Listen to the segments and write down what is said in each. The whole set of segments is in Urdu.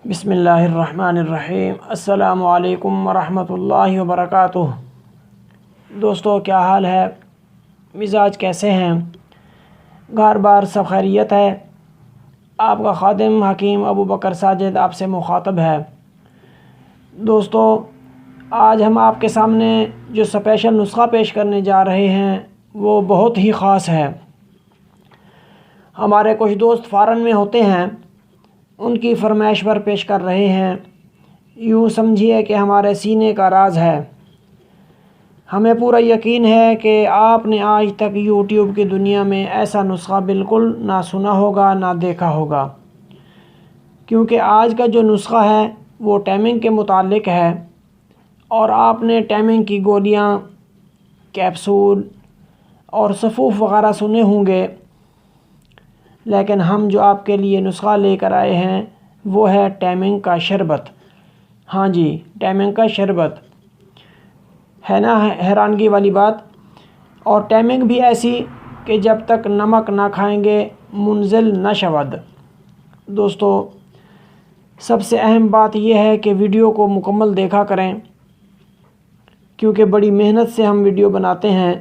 بسم اللہ الرحمن الرحیم۔ السلام علیکم ورحمۃ اللہ وبرکاتہ۔ دوستو، کیا حال ہے؟ مزاج کیسے ہیں؟ گھر بار سب خیریت ہے؟ آپ کا خادم حکیم ابو بکر ساجد آپ سے مخاطب ہے۔ دوستو، آج ہم آپ کے سامنے جو اسپیشل نسخہ پیش کرنے جا رہے ہیں وہ بہت ہی خاص ہے۔ ہمارے کچھ دوست فارن میں ہوتے ہیں، ان کی فرمائش پر پیش کر رہے ہیں۔ یوں سمجھیے کہ ہمارے سینے کا راز ہے۔ ہمیں پورا یقین ہے کہ آپ نے آج تک یوٹیوب کی دنیا میں ایسا نسخہ بالکل نہ سنا ہوگا نہ دیکھا ہوگا، کیونکہ آج کا جو نسخہ ہے وہ ٹائمنگ کے متعلق ہے، اور آپ نے ٹائمنگ کی گولیاں، کیپسول اور صفوف وغیرہ سنے ہوں گے، لیکن ہم جو آپ کے لیے نسخہ لے کر آئے ہیں وہ ہے ٹائمنگ کا شربت۔ ہاں جی، ٹائمنگ کا شربت ہے نا حیرانگی والی بات؟ اور ٹائمنگ بھی ایسی کہ جب تک نمک نہ کھائیں گے منزل نہ شود۔ دوستو، سب سے اہم بات یہ ہے کہ ویڈیو کو مکمل دیکھا کریں، کیونکہ بڑی محنت سے ہم ویڈیو بناتے ہیں۔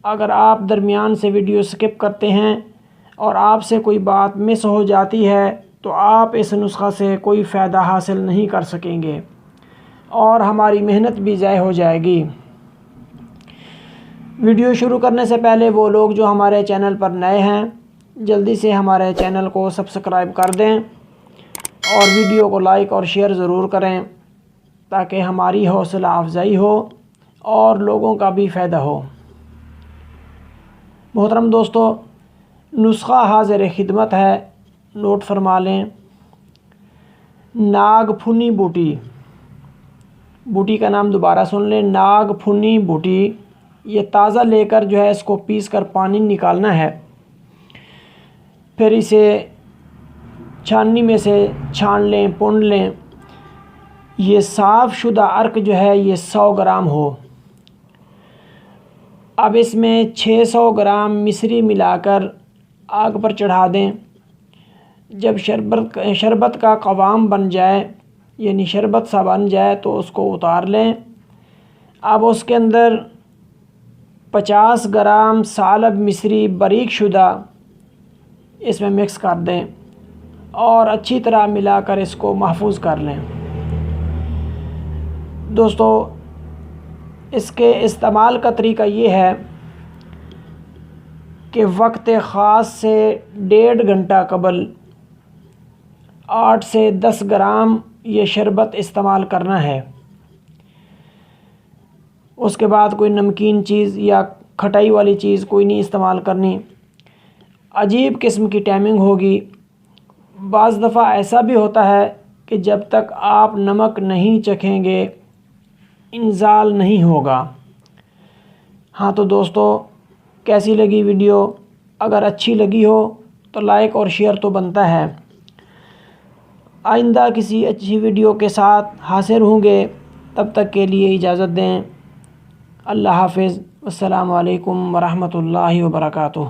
اگر آپ درمیان سے ویڈیو سکپ کرتے ہیں اور آپ سے کوئی بات مس ہو جاتی ہے تو آپ اس نسخہ سے کوئی فائدہ حاصل نہیں کر سکیں گے اور ہماری محنت بھی ضائع ہو جائے گی۔ ویڈیو شروع کرنے سے پہلے وہ لوگ جو ہمارے چینل پر نئے ہیں جلدی سے ہمارے چینل کو سبسکرائب کر دیں اور ویڈیو کو لائک اور شیئر ضرور کریں، تاکہ ہماری حوصلہ افزائی ہو اور لوگوں کا بھی فائدہ ہو۔ محترم دوستو، نسخہ حاضر خدمت ہے، نوٹ فرما لیں۔ ناگ پھنی بوٹی، بوٹی کا نام دوبارہ سن لیں، ناگ پھنی بوٹی۔ یہ تازہ لے کر جو ہے اس کو پیس کر پانی نکالنا ہے، پھر اسے چھاننی میں سے چھان لیں، پونڈ لیں۔ یہ صاف شدہ عرق جو ہے یہ 100 گرام ہو۔ اب اس میں 600 گرام مصری ملا کر آگ پر چڑھا دیں۔ جب شربت کا قوام بن جائے، یعنی شربت سا بن جائے، تو اس کو اتار لیں۔ اب اس کے اندر 50 گرام سالب مصری باریک شدہ اس میں مکس کر دیں اور اچھی طرح ملا کر اس کو محفوظ کر لیں۔ دوستو، اس کے استعمال کا طریقہ یہ ہے کہ وقت خاص سے 1.5 گھنٹہ قبل 8 سے 10 گرام یہ شربت استعمال کرنا ہے۔ اس کے بعد کوئی نمکین چیز یا کھٹائی والی چیز کوئی نہیں استعمال کرنی۔ عجیب قسم کی ٹائمنگ ہوگی۔ بعض دفعہ ایسا بھی ہوتا ہے کہ جب تک آپ نمک نہیں چکھیں گے انزال نہیں ہوگا۔ ہاں تو دوستو، کیسی لگی ویڈیو؟ اگر اچھی لگی ہو تو لائک اور شیئر تو بنتا ہے۔ آئندہ کسی اچھی ویڈیو کے ساتھ حاضر ہوں گے، تب تک کے لیے اجازت دیں۔ اللہ حافظ۔ السلام علیکم ورحمۃ اللہ وبرکاتہ۔